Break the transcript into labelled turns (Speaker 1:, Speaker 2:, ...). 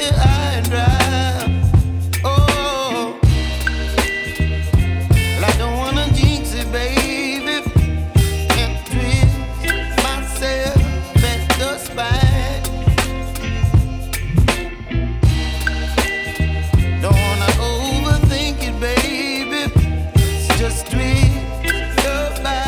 Speaker 1: high and dry. Oh, well, I don't wanna jinx it, baby, and twist myself at the spine. Don't wanna overthink it, baby. It's just twist.